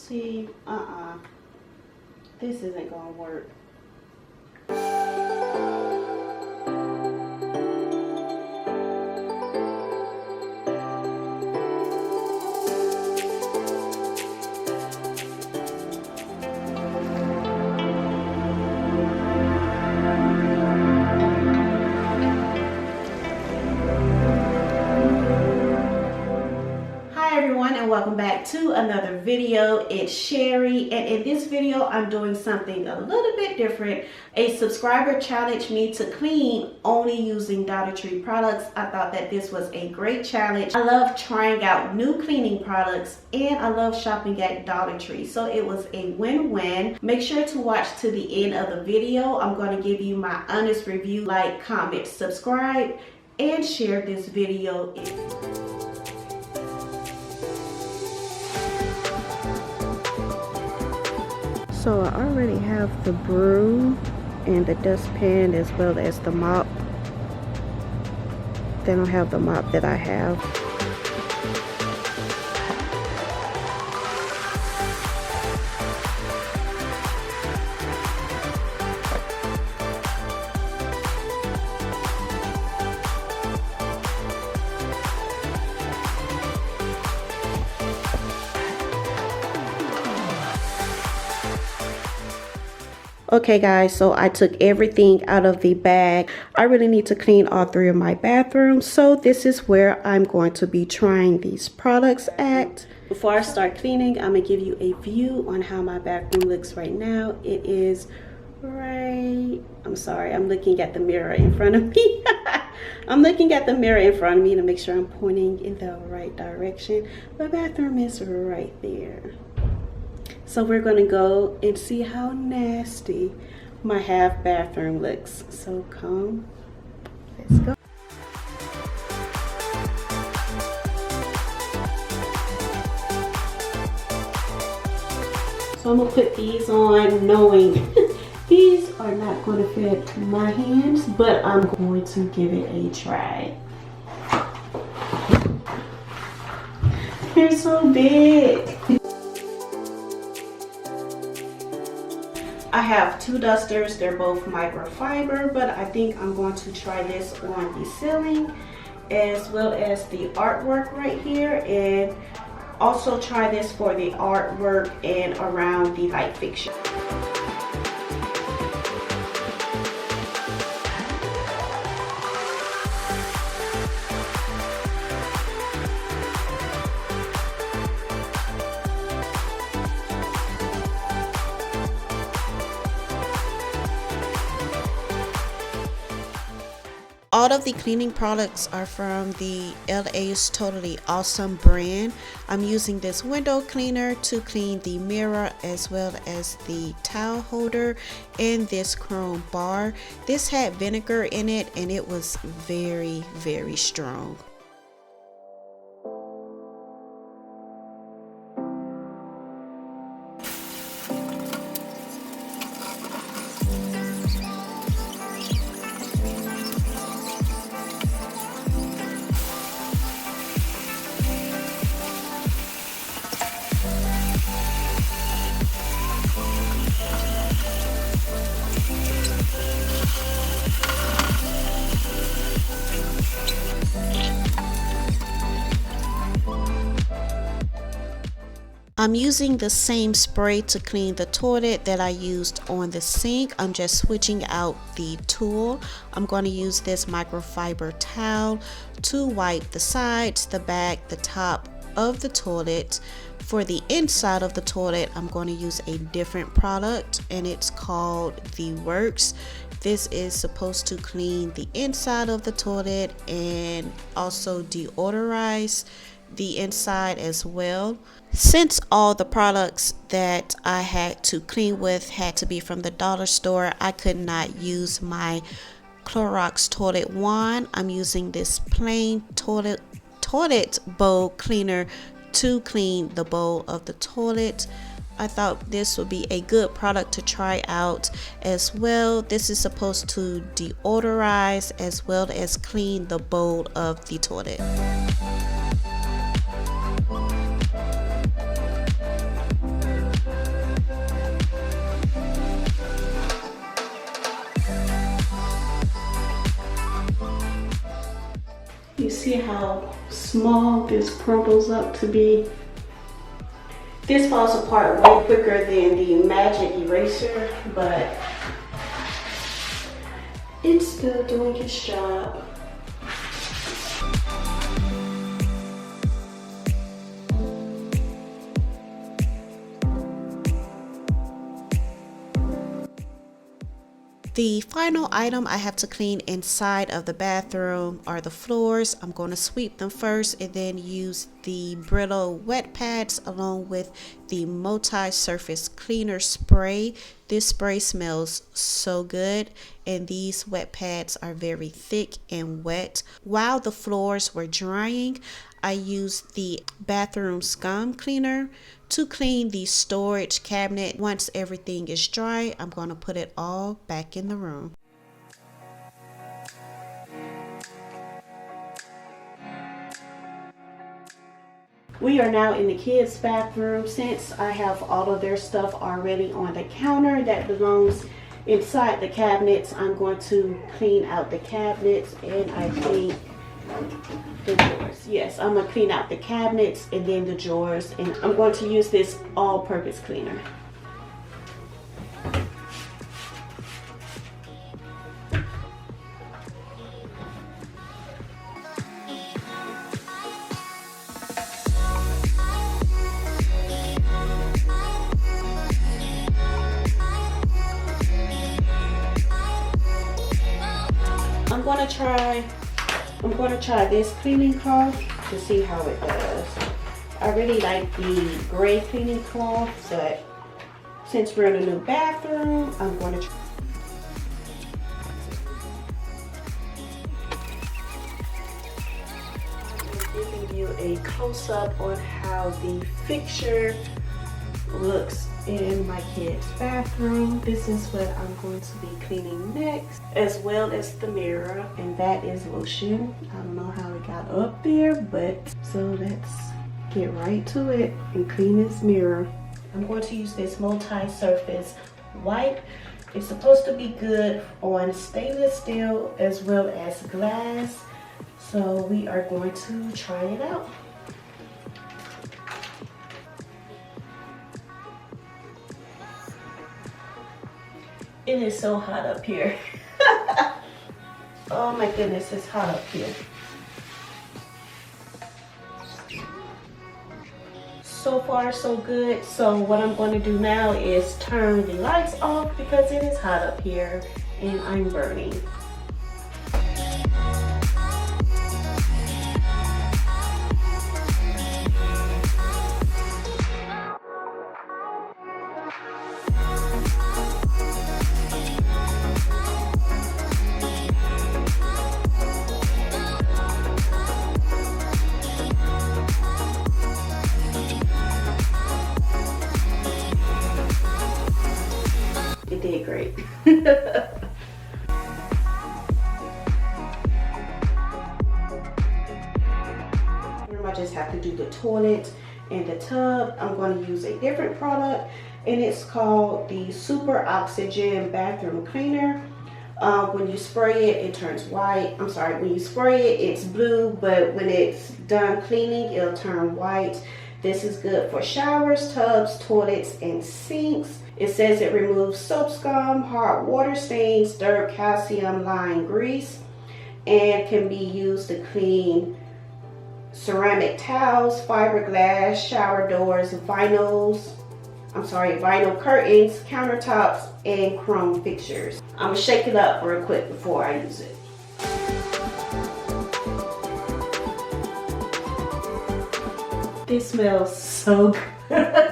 See, this isn't gonna work. Welcome back to another video. It's Sherry, and in this video I'm doing something a little bit different. A subscriber challenged me to clean only using Dollar Tree products. I thought that this was a great challenge. I love trying out new cleaning products and I love shopping at Dollar Tree, so it was a win-win. Make sure to watch to the end of the video. I'm going to give you my honest review. Like, comment, subscribe, and share this video. So I already have the broom and the dustpan as well as the mop. They don't have the mop that I have. Okay guys, so I took everything out of the bag. I really need to clean all 3 of my bathrooms, so this is where I'm going to be trying these products at. Before I start cleaning, I'm gonna give you a view on how my bathroom looks right now. It is I'm sorry, I'm looking at the mirror in front of me. I'm looking at the mirror in front of me to make sure I'm pointing in the right direction. My bathroom is right there. So we're gonna go and see how nasty my half bathroom looks. So come, let's go. So I'm gonna put these on knowing these are not gonna fit my hands, but I'm going to give it a try. They're so big. I have 2 dusters. They're both microfiber, but I think I'm going to try this on the ceiling as well as the artwork right here, and also try this for the artwork and around the light fixture. All of the cleaning products are from the LA's Totally Awesome brand. I'm using this window cleaner to clean the mirror as well as the towel holder and this chrome bar. This had vinegar in it and it was very, very strong. I'm using the same spray to clean the toilet that I used on the sink. I'm just switching out the tool. I'm going to use this microfiber towel to wipe the sides, the back, the top of the toilet. For the inside of the toilet, I'm going to use a different product and it's called The Works. This is supposed to clean the inside of the toilet and also deodorize the inside as well. Since all the products that I had to clean with had to be from the dollar store, I could not use my Clorox toilet wand. I'm using this plain toilet bowl cleaner to clean the bowl of the toilet. I thought this would be a good product to try out as well. This is supposed to deodorize as well as clean the bowl of the toilet. see how small this crumbles up to be? This falls apart way quicker than the Magic Eraser, but it's still doing its job. The final item I have to clean inside of the bathroom are the floors. I'm going to sweep them first and then use the brittle wet pads along with the multi-surface cleaner spray. This spray smells so good, and these wet pads are very thick and wet. While the floors were drying, I used the bathroom scum cleaner to clean the storage cabinet. Once everything is dry, I'm going to put it all back in the room. We are now in the kids' bathroom. Since I have all of their stuff already on the counter that belongs inside the cabinets, I'm going to clean out the cabinets, and I think the drawers. Yes, I'm going to clean out the cabinets and then the drawers, and I'm going to use this all-purpose cleaner. I'm going to try this cleaning cloth to see how it does. I really like the gray cleaning cloth, but since we're in a new bathroom, I'm going to try. I'm giving you a close-up on how the fixture looks in my kids' bathroom. This is what I'm going to be cleaning next, as well as the mirror, and that is lotion. I don't know how it got up there, but so let's get right to it and clean this mirror. I'm going to use this multi-surface wipe. It's supposed to be good on stainless steel as well as glass, so we are going to try it out. It is so hot up here. Oh my goodness, it's hot up here. So far so good. So what I'm going to do now is turn the lights off because it is hot up here and I'm burning. It did great. I just have to do the toilet and the tub. I'm going to use a different product, and it's called the Super Oxygen Bathroom Cleaner. When you spray it, it turns white. I'm sorry, when you spray it, it's blue, but when it's done cleaning, it'll turn white. This is good for showers, tubs, toilets, and sinks. It says it removes soap scum, hard water stains, dirt, calcium, lime, grease, and can be used to clean ceramic towels, fiberglass, shower doors, vinyl curtains, countertops, and chrome fixtures. I'm gonna shake it up real quick before I use it. This smells so good.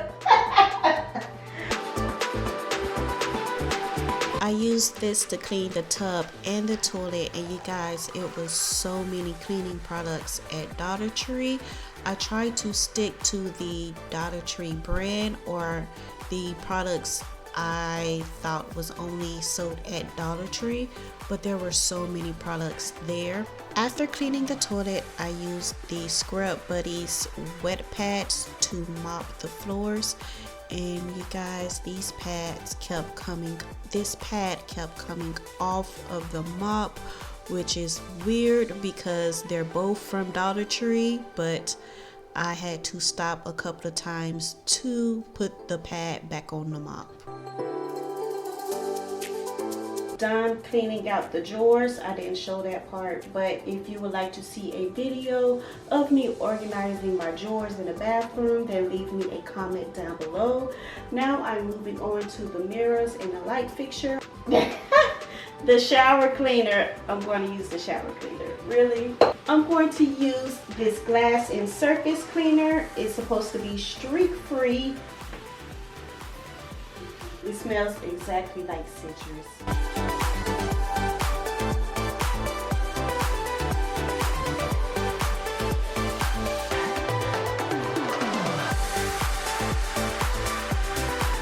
I used this to clean the tub and the toilet, and you guys, it was so many cleaning products at Dollar Tree. I tried to stick to the Dollar Tree brand or the products I thought was only sold at Dollar Tree, but there were so many products there. After cleaning the toilet, I used the Scrub Buddies wet pads to mop the floors. And you guys, this pad kept coming off of the mop which is weird because they're both from Dollar Tree, but I had to stop a couple of times to put the pad back on the mop. Done cleaning out the drawers. I didn't show that part, but if you would like to see a video of me organizing my drawers in the bathroom, then leave me a comment down below. Now I'm moving on to the mirrors and the light fixture. The shower cleaner. I'm going to use the shower cleaner. Really? I'm going to use this glass and surface cleaner. It's supposed to be streak free. It smells exactly like citrus.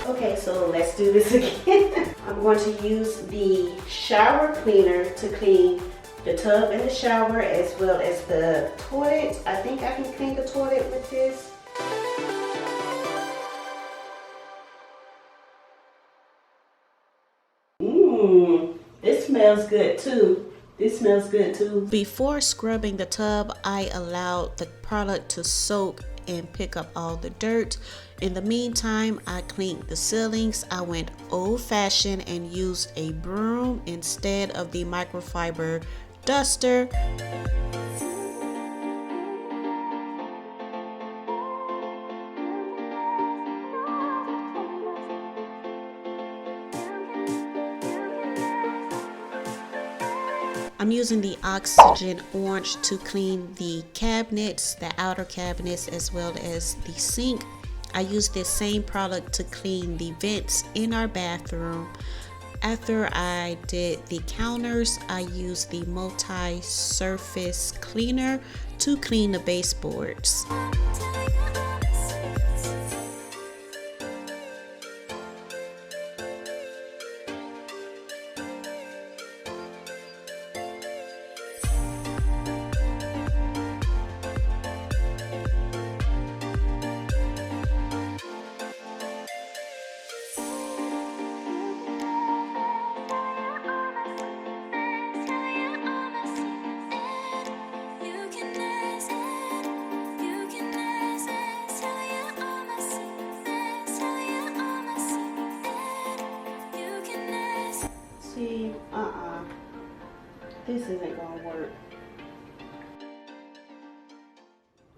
Okay, so let's do this again. I'm going to use the shower cleaner to clean the tub and the shower as well as the toilet. I think I can clean the toilet with this. This smells good too. This smells good too. Before scrubbing the tub, I allowed the product to soak and pick up all the dirt. In the meantime, I cleaned the ceilings. I went old-fashioned and used a broom instead of the microfiber duster. I'm using the Oxygen Orange to clean the cabinets, the outer cabinets, as well as the sink. I used this same product to clean the vents in our bathroom. After I did the counters, I used the multi-surface cleaner to clean the baseboards. See, this isn't gonna work.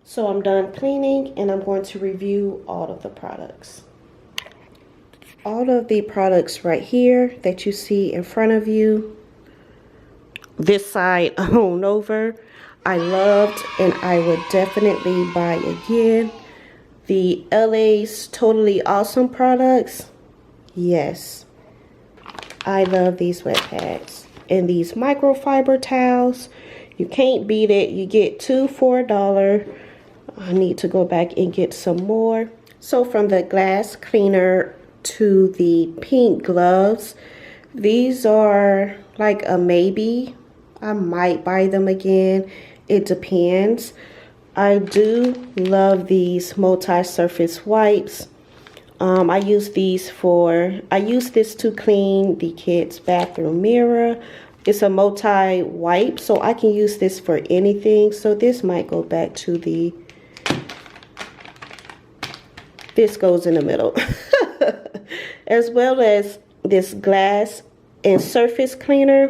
So I'm done cleaning and I'm going to review all of the products. All of the products right here that you see in front of you, this side on over, I loved and I would definitely buy again. The LA's Totally Awesome products, yes. I love these wet pads and these microfiber towels. You can't beat it. You get 2 for $1. I need to go back and get some more. So from the glass cleaner to the pink gloves, these are like a maybe. I might buy them again. It depends. I do love these multi-surface wipes. I use this to clean the kids' bathroom mirror. It's a multi-wipe, so I can use this for anything. So this might go back to the, this goes in the middle. As well as this glass and surface cleaner.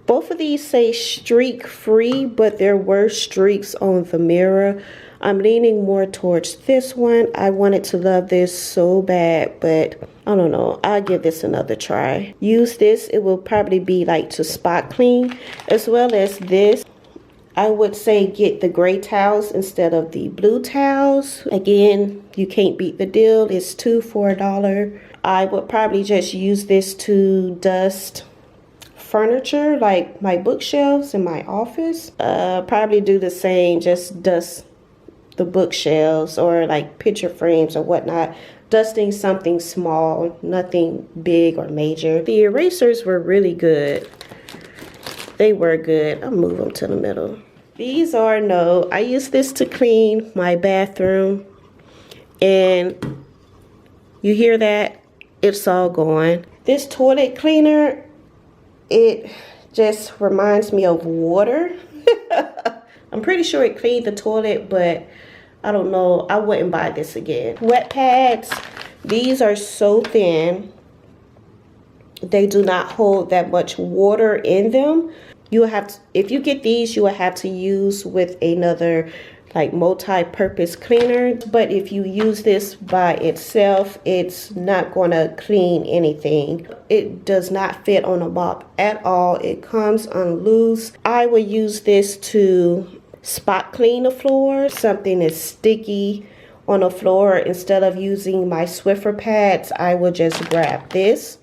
Both of these say streak free, but there were streaks on the mirror. I'm leaning more towards this one. I wanted to love this so bad, but I don't know. I'll give this another try. Use this. It will probably be like to spot clean. As well as this, I would say get the gray towels instead of the blue towels. Again, you can't beat the deal. It's 2 for $1. I would probably just use this to dust furniture, like my bookshelves in my office. Probably do the same, just dust the bookshelves or like picture frames or whatnot. Dusting something small, nothing big or major. The erasers were really good. They were good. I'll move them to the middle. These are I use this to clean my bathroom, and you hear that? It's all gone. This toilet cleaner, it Just reminds me of water. I'm pretty sure it cleaned the toilet, but I don't know. I wouldn't buy this again. Wet pads. These are so thin. They do not hold that much water in them. You will have to, if you get these, you will have to use with another like multi-purpose cleaner. But if you use this by itself, it's not going to clean anything. It does not fit on a mop at all. It comes on loose. I would use this to spot clean the floor. Something is sticky on the floor. Instead of using my Swiffer pads, I would just grab this.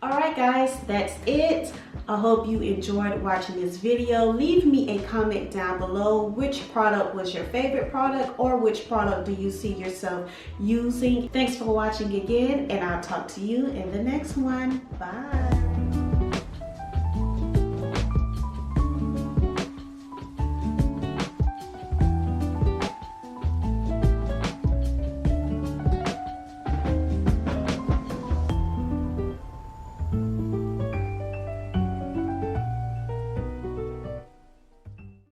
Alright guys, that's it. I hope you enjoyed watching this video. Leave me a comment down below which product was your favorite product, or which product do you see yourself using. Thanks for watching again, and I'll talk to you in the next one. Bye.